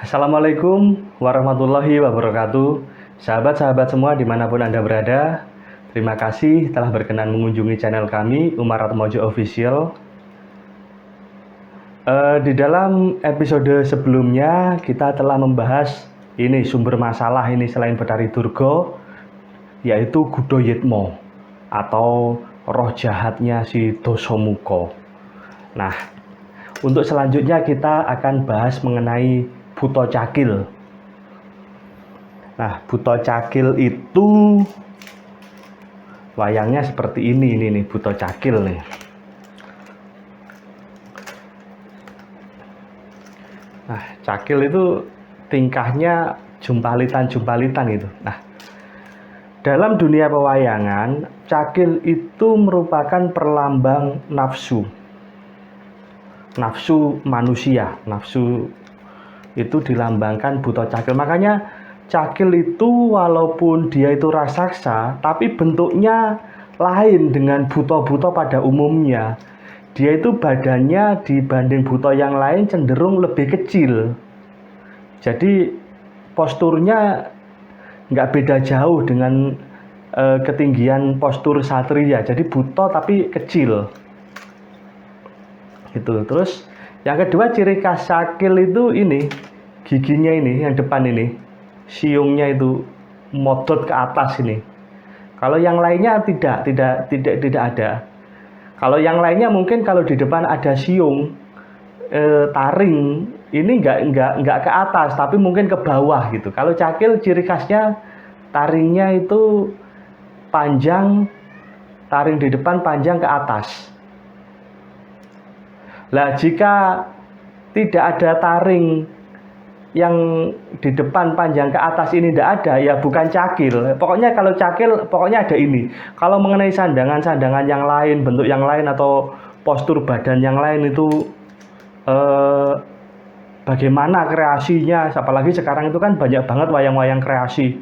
Assalamualaikum warahmatullahi wabarakatuh. Sahabat-sahabat semua dimanapun Anda berada, terima kasih telah berkenan mengunjungi channel kami, Umar Atmojo Official. Di dalam episode sebelumnya kita telah membahas ini sumber masalah ini selain Betari Durga, yaitu Gudoyitmo atau roh jahatnya si Dasamuka. Nah, untuk selanjutnya kita akan bahas mengenai Buta Cakil. Nah, Buta Cakil itu wayangnya seperti ini nih, Buta Cakil nih. Nah, Cakil itu tingkahnya jumpalitan itu. Nah, dalam dunia pewayangan, Cakil itu merupakan perlambang nafsu manusia. Nafsu itu dilambangkan Buta Cakil. Makanya Cakil itu walaupun dia itu raksasa, tapi bentuknya lain dengan buta-buta pada umumnya. Dia itu badannya dibanding buta yang lain cenderung lebih kecil. Jadi posturnya nggak beda jauh dengan ketinggian postur satria. Jadi buta tapi kecil. Gitu. Terus yang kedua, ciri khas Cakil itu ini, giginya ini, yang depan ini, siungnya itu modot ke atas ini. Kalau yang lainnya tidak ada. Kalau yang lainnya mungkin kalau di depan ada siung, taring, ini nggak ke atas, tapi mungkin ke bawah gitu. Kalau Cakil ciri khasnya taringnya itu panjang, taring di depan panjang ke atas. Lah, jika tidak ada taring yang di depan panjang ke atas ini tidak ada, ya bukan Cakil. Pokoknya kalau Cakil, pokoknya ada ini. Kalau mengenai sandangan-sandangan yang lain, bentuk yang lain atau postur badan yang lain itu bagaimana kreasinya, apalagi sekarang itu kan banyak banget wayang-wayang kreasi.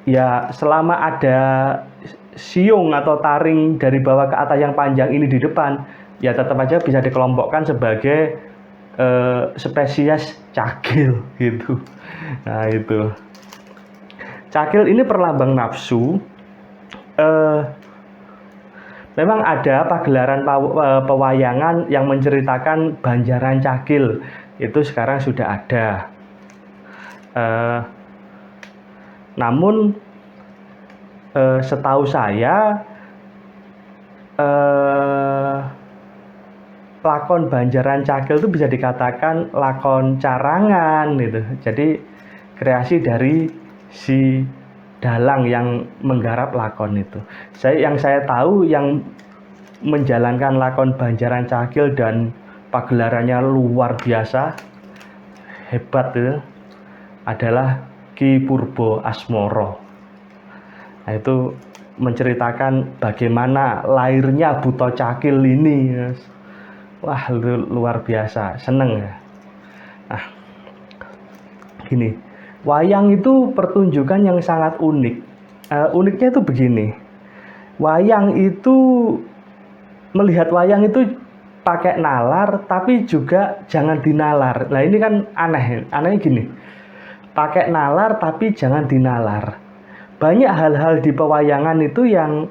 Ya, selama ada siung atau taring dari bawah ke atas yang panjang ini di depan, ya tetap aja bisa dikelompokkan sebagai spesies Cakil gitu. Nah, itu Cakil ini perlambang nafsu. Memang ada pagelaran pewayangan yang menceritakan Banjaran Cakil, itu sekarang sudah ada. Namun setahu saya lakon Banjaran Cakil itu bisa dikatakan lakon carangan gitu. Jadi kreasi dari si dalang yang menggarap lakon itu. Yang saya tahu yang menjalankan lakon Banjaran Cakil dan pagelarannya luar biasa hebat itu adalah Ki Purbo Asmoro. Nah, itu menceritakan bagaimana lahirnya Buta Cakil ini. Wah, luar biasa, seneng ya. Nah, gini, wayang itu pertunjukan yang sangat unik. Uniknya itu begini, wayang itu, melihat wayang itu pakai nalar, tapi juga jangan dinalar. Nah, ini kan anehnya gini, pakai nalar tapi jangan dinalar. Banyak hal-hal di pewayangan itu yang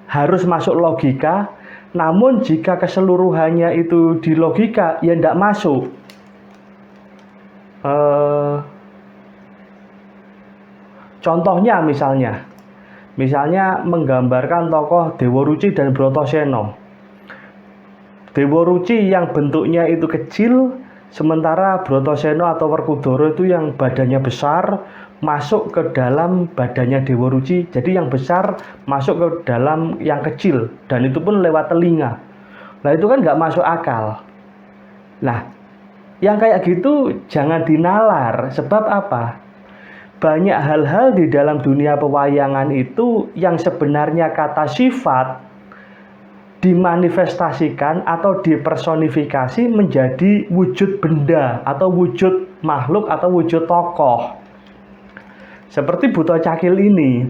harus masuk logika, namun jika keseluruhannya itu di logika, ya tidak masuk. Contohnya misalnya menggambarkan tokoh Dewa Ruci dan Bratasena. Dewa Ruci yang bentuknya itu kecil, sementara Bratasena atau Werkudara itu yang badannya besar, masuk ke dalam badannya Dewa Ruci. Jadi yang besar masuk ke dalam yang kecil, dan itu pun lewat telinga. Nah, itu kan nggak masuk akal. Nah, yang kayak gitu jangan dinalar. Sebab apa? Banyak hal-hal di dalam dunia pewayangan itu yang sebenarnya kata sifat dimanifestasikan atau dipersonifikasi menjadi wujud benda atau wujud makhluk atau wujud tokoh. Seperti Buta Cakil ini.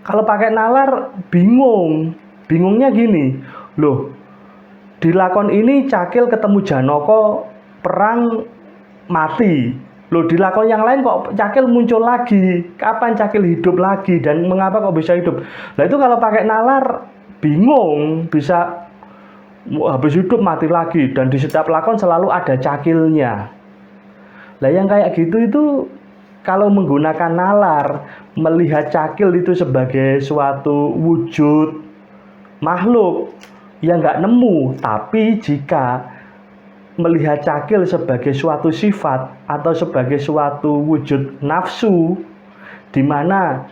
Kalau pakai nalar bingungnya gini. Loh, di lakon ini Cakil ketemu Janaka perang mati. Loh, di lakon yang lain kok Cakil muncul lagi? Kapan Cakil hidup lagi dan mengapa kok bisa hidup? Nah itu kalau pakai nalar bingung, bisa habis hidup mati lagi, dan di setiap lakon selalu ada Cakilnya. Lah yang kayak gitu itu kalau menggunakan nalar, melihat Cakil itu sebagai suatu wujud makhluk yang nggak nemu, tapi jika melihat Cakil sebagai suatu sifat atau sebagai suatu wujud nafsu, di mana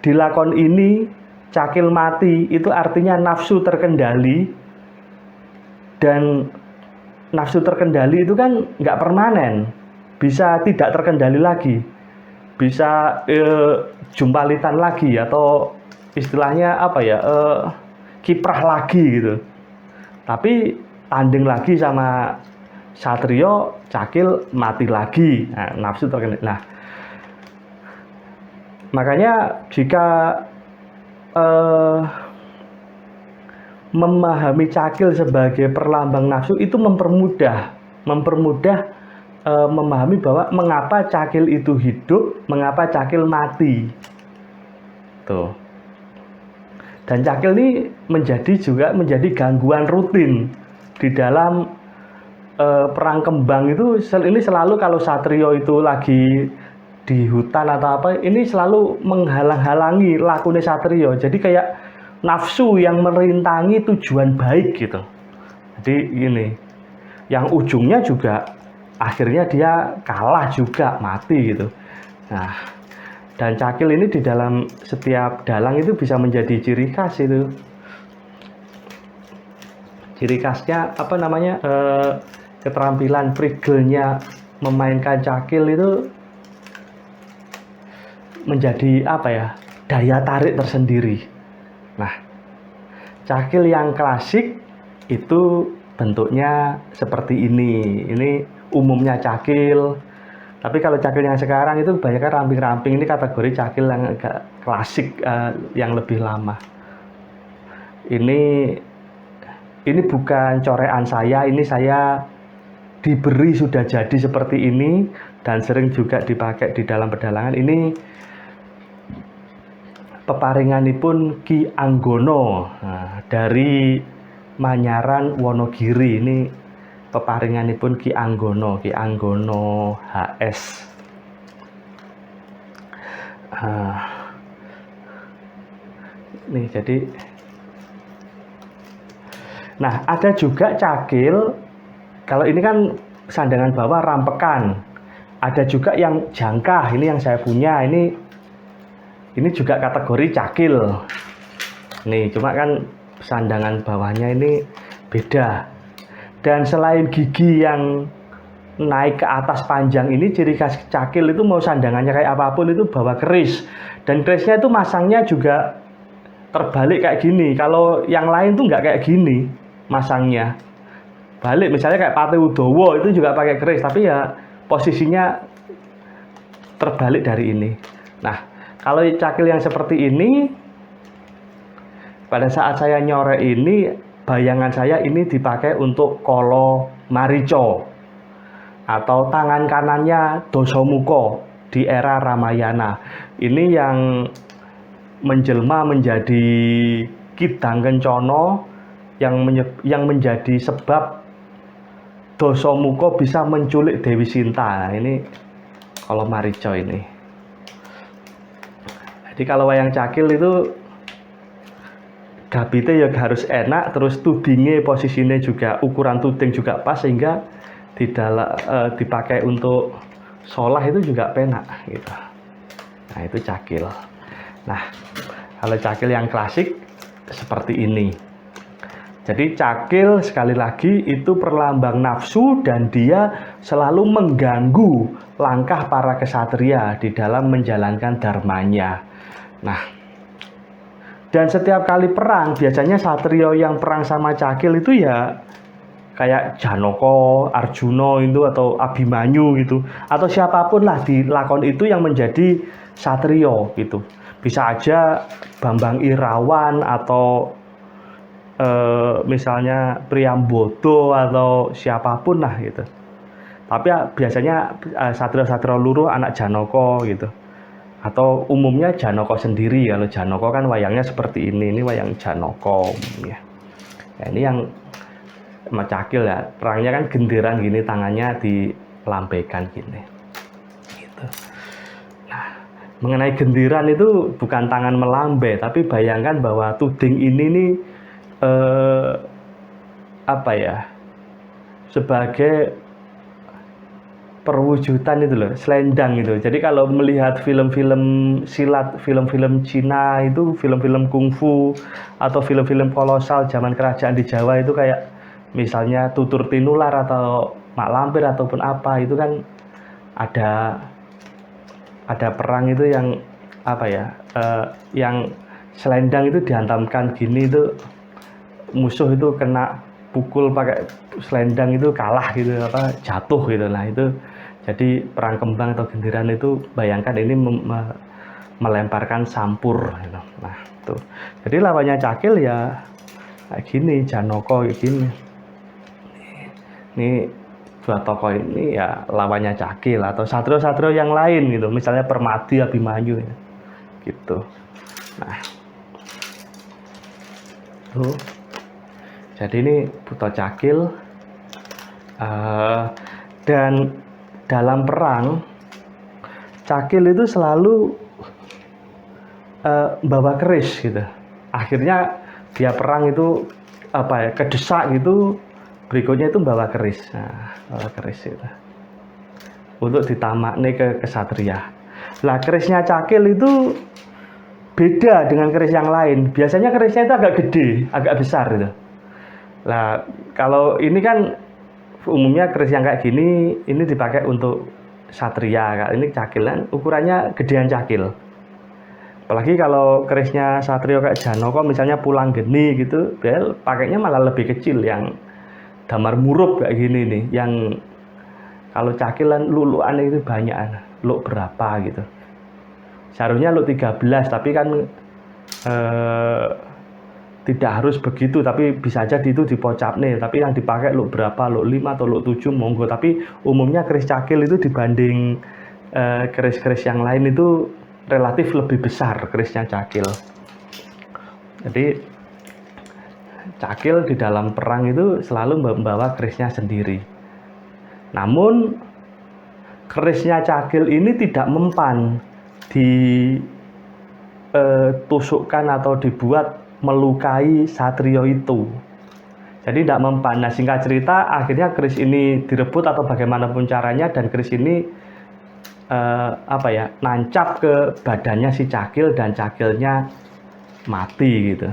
di lakon ini Cakil mati, itu artinya nafsu terkendali, dan nafsu terkendali itu kan nggak permanen, bisa tidak terkendali lagi, bisa jumpalitan lagi, atau istilahnya apa ya, kiprah lagi gitu. Tapi tanding lagi sama Satrio, Cakil mati lagi. Nah, nafsu terkendali. Nah, makanya jika memahami Cakil sebagai perlambang nafsu itu mempermudah memahami bahwa mengapa Cakil itu hidup, mengapa Cakil mati. Tuh. Dan Cakil ini menjadi gangguan rutin di dalam perang kembang itu. Ini selalu kalau Satrio itu lagi di hutan atau apa, ini selalu menghalang-halangi lakunya Satrio. Jadi kayak nafsu yang merintangi tujuan baik gitu. Jadi ini yang ujungnya juga akhirnya dia kalah juga, mati gitu. Nah, dan Cakil ini di dalam setiap dalang itu bisa menjadi ciri khas itu. Ciri khasnya apa namanya, keterampilan prigelnya memainkan Cakil itu menjadi apa ya, daya tarik tersendiri. Nah, Cakil yang klasik itu bentuknya seperti ini. Ini umumnya Cakil. Tapi kalau Cakil yang sekarang itu banyak ramping-ramping. Ini kategori Cakil yang agak klasik, yang lebih lama. Ini bukan corean saya, ini saya diberi sudah jadi seperti ini dan sering juga dipakai di dalam pedalangan. Ini peparinganipun Ki Anggono, dari Manyaran Wonogiri. Ini peparinganipun Ki Anggono HS. Nih jadi, nah ada juga Cakil, kalau ini kan sandangan bawah rampekan, ada juga yang jangkah. Ini yang saya punya, ini juga kategori Cakil. Nih cuma kan sandangan bawahnya ini beda. Dan selain gigi yang naik ke atas panjang, ini ciri khas Cakil itu mau sandangannya kayak apapun itu bawa keris. Dan kerisnya itu masangnya juga terbalik kayak gini. Kalau yang lain tuh nggak kayak gini masangnya. Balik, misalnya kayak Pati Udowo itu juga pakai keris, tapi ya posisinya terbalik dari ini. Nah, kalau Cakil yang seperti ini, pada saat saya nyore ini, bayangan saya ini dipakai untuk Kolo Marico atau tangan kanannya Dosomuko di era Ramayana. Ini yang menjelma menjadi Kidang Kencono, yang menjadi sebab Dosomuko bisa menculik Dewi Sinta. Nah, ini Kolo Marico ini. Jadi kalau wayang Cakil itu gabite ya harus enak, terus tudingnya posisinya juga, ukuran tuding juga pas, sehingga dipakai untuk sholah itu juga penak gitu. Nah itu Cakil. Nah kalau Cakil yang klasik seperti ini. Jadi Cakil sekali lagi itu perlambang nafsu, dan dia selalu mengganggu langkah para kesatria di dalam menjalankan dharmanya. Nah, dan setiap kali perang, biasanya satrio yang perang sama Cakil itu ya kayak Janoko, Arjuno itu, atau Abimanyu gitu, atau siapapun lah di lakon itu yang menjadi satrio gitu. Bisa aja Bambang Irawan atau misalnya Priambodo atau siapapun lah gitu. Tapi biasanya satrio-satrio luruh anak Janaka gitu. Atau umumnya Janaka sendiri. Kalau Janaka kan wayangnya seperti ini wayang Janaka umumnya. Ya, ini yang Cakil ya, perangnya kan genderan gini, tangannya dilambaikan gini. Gitu. Nah, mengenai genderan itu bukan tangan melambai, tapi bayangkan bahwa tuding ini nih apa ya? Sebagai perwujudan itu loh, selendang itu. Jadi kalau melihat film-film silat, film-film Cina itu, film-film kungfu atau film-film kolosal zaman kerajaan di Jawa itu kayak misalnya Tutur Tinular atau Mak Lampir ataupun apa, itu kan ada perang itu yang apa ya, yang selendang itu dihantamkan gini, itu musuh itu kena pukul pakai selendang itu kalah gitu, jatuh gitu. Nah itu jadi perang kembang atau genderan itu, bayangkan ini melemparkan sampur gitu. Nah tuh, jadi lawannya Cakil ya kayak gini, Janaka kayak gini. Ini dua tokoh ini ya lawannya Cakil atau satrio-satrio yang lain gitu, misalnya Permadi, Abimanyu gitu. Nah tuh, jadi ini Buta Cakil, dan dalam perang Cakil itu selalu bawa keris gitu. Akhirnya dia perang itu apa ya, kedesak gitu, berikutnya itu bawa keris. Nah, bawa keris itu untuk ditamakne ke kesatria. Lah kerisnya Cakil itu beda dengan keris yang lain. Biasanya kerisnya itu agak gede, agak besar gitu. Lah kalau ini kan umumnya keris yang kayak gini ini dipakai untuk satria. Ini Cakil kan ukurannya gedean Cakil. Apalagi kalau kerisnya satrio kayak Janaka misalnya Pulang Geni gitu, dia pakainya malah lebih kecil, yang Damar Murup kayak gini nih, yang kalau Cakilan luluan itu banyak, luk berapa gitu. Seharusnya luk 13, tapi kan tidak harus begitu, tapi bisa aja itu dipocap nih, tapi yang dipakai luk berapa, luk 5 atau luk 7 monggo. Tapi umumnya keris Cakil itu dibanding keris-keris yang lain itu relatif lebih besar kerisnya Cakil. Jadi Cakil di dalam perang itu selalu membawa kerisnya sendiri. Namun kerisnya Cakil ini tidak mempan ditusukkan atau dibuat melukai satrio itu. Jadi tidak mempan. Nah singkat cerita akhirnya keris ini direbut atau bagaimanapun caranya, dan keris ini nancap ke badannya si Cakil dan Cakilnya mati gitu.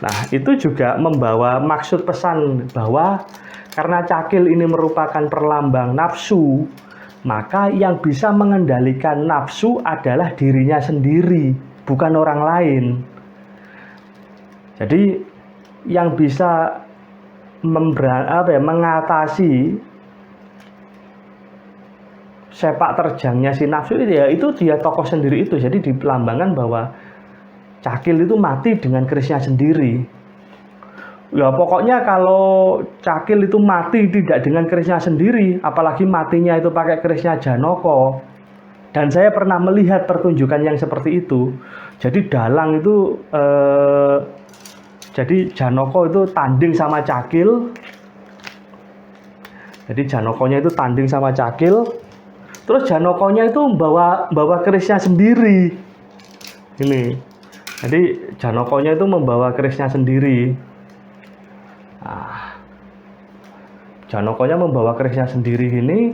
Nah itu juga membawa maksud pesan bahwa karena Cakil ini merupakan perlambang nafsu, maka yang bisa mengendalikan nafsu adalah dirinya sendiri, bukan orang lain. Jadi yang bisa mengatasi sepak terjangnya si nafsu itu ya itu dia tokoh sendiri itu. Jadi dilambangkan bahwa Cakil itu mati dengan kerisnya sendiri. Ya pokoknya kalau Cakil itu mati tidak dengan kerisnya sendiri, apalagi matinya itu pakai kerisnya Janaka. Dan saya pernah melihat pertunjukan yang seperti itu. Jadi dalang itu jadi Janaka itu tanding sama Cakil. Jadi Janakanya itu tanding sama Cakil. Terus Janakanya itu bawa kerisnya sendiri. Ini. Jadi Janakanya itu membawa kerisnya sendiri. Nah, Janakanya membawa kerisnya sendiri ini,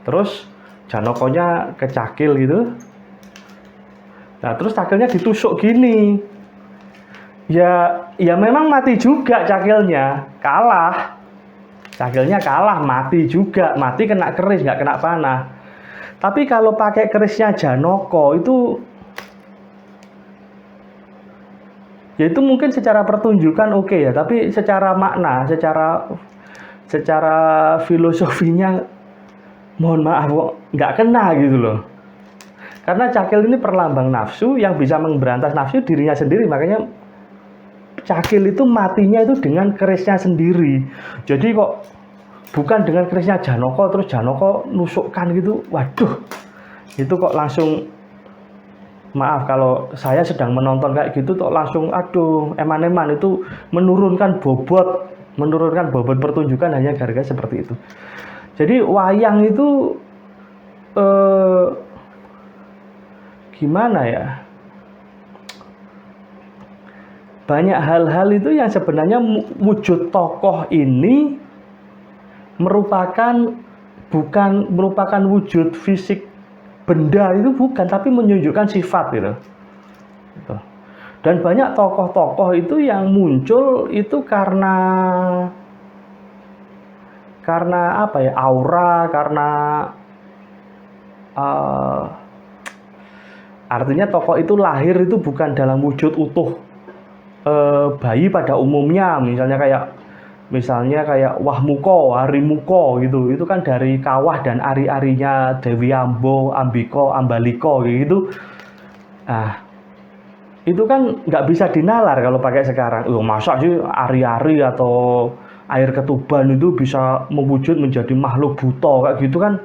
terus Janakanya ke Cakil gitu. Nah, terus Cakilnya ditusuk gini. Ya memang mati juga Cakilnya, kalah. Cakilnya kalah, mati juga, mati kena keris, nggak kena panah. Tapi kalau pakai kerisnya Janaka itu ya itu mungkin secara pertunjukan oke ya, tapi secara makna, secara filosofinya mohon maaf kok nggak kena gitu loh. Karena Cakil ini perlambang nafsu, yang bisa memberantas nafsu dirinya sendiri, makanya Cakil itu matinya itu dengan kerisnya sendiri. Jadi kok bukan dengan kerisnya Janaka terus Janaka nusukkan gitu. Waduh, itu kok langsung, maaf kalau saya sedang menonton kayak gitu kok langsung aduh eman-eman, itu menurunkan bobot pertunjukan hanya gara-gara seperti itu. Jadi wayang itu gimana ya, banyak hal-hal itu yang sebenarnya wujud tokoh ini bukan merupakan wujud fisik benda, itu bukan, tapi menunjukkan sifat gitu. Dan banyak tokoh-tokoh itu yang muncul itu karena apa ya, aura, karena artinya tokoh itu lahir itu bukan dalam wujud utuh bayi pada umumnya, misalnya kayak Wahmuko, Harimuko gitu, itu kan dari kawah dan ari-arinya Dewi Ambo, Ambiko, Ambaliko gitu. Nah, itu kan nggak bisa dinalar kalau pakai sekarang. Masa sih ari-ari atau air ketuban itu bisa mewujud menjadi makhluk buta kayak gitu kan?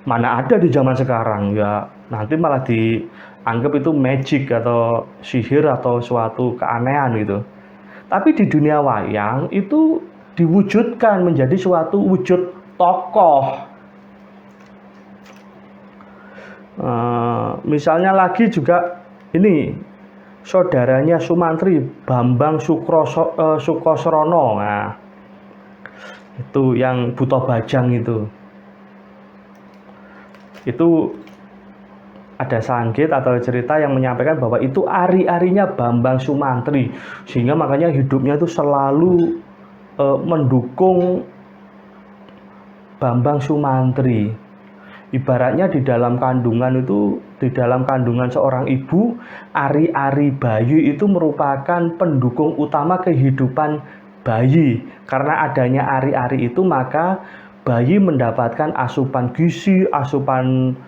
Mana ada di zaman sekarang ya, nanti malah dianggap itu magic atau sihir atau suatu keanehan gitu. Tapi di dunia wayang itu diwujudkan menjadi suatu wujud tokoh. Misalnya lagi juga ini saudaranya Sumantri, Bambang Sukosrono. Nah, itu yang buta bajang itu ada sanggit atau cerita yang menyampaikan bahwa itu ari-arinya Bambang Sumantri, sehingga makanya hidupnya itu selalu mendukung Bambang Sumantri. Ibaratnya di dalam kandungan seorang ibu, ari-ari bayi itu merupakan pendukung utama kehidupan bayi. Karena adanya ari-ari itu, maka bayi mendapatkan asupan gizi, asupan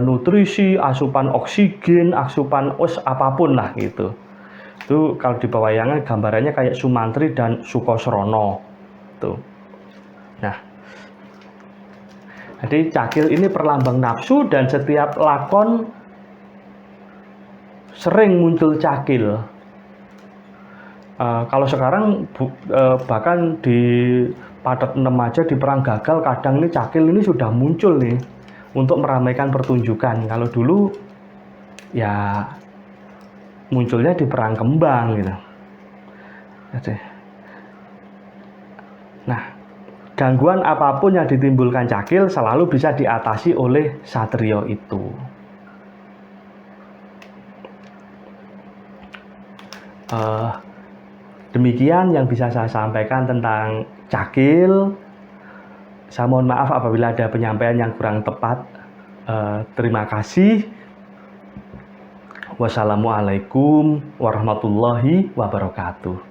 nutrisi, asupan oksigen, asupan apapun lah gitu. Itu kalau di pewayangan gambarannya kayak Sumantri dan Sukosrono tuh. Nah, jadi cakil ini perlambang nafsu, dan setiap lakon sering muncul cakil. Kalau sekarang bahkan di Patet 6 aja di Perang Gagal kadang ini cakil ini sudah muncul nih untuk meramaikan pertunjukan. Kalau dulu ya munculnya di Perang Kembang gitu. Nah, gangguan apapun yang ditimbulkan cakil selalu bisa diatasi oleh satrio itu. Demikian yang bisa saya sampaikan tentang cakil. Saya mohon maaf apabila ada penyampaian yang kurang tepat. Terima kasih. Wassalamualaikum warahmatullahi wabarakatuh.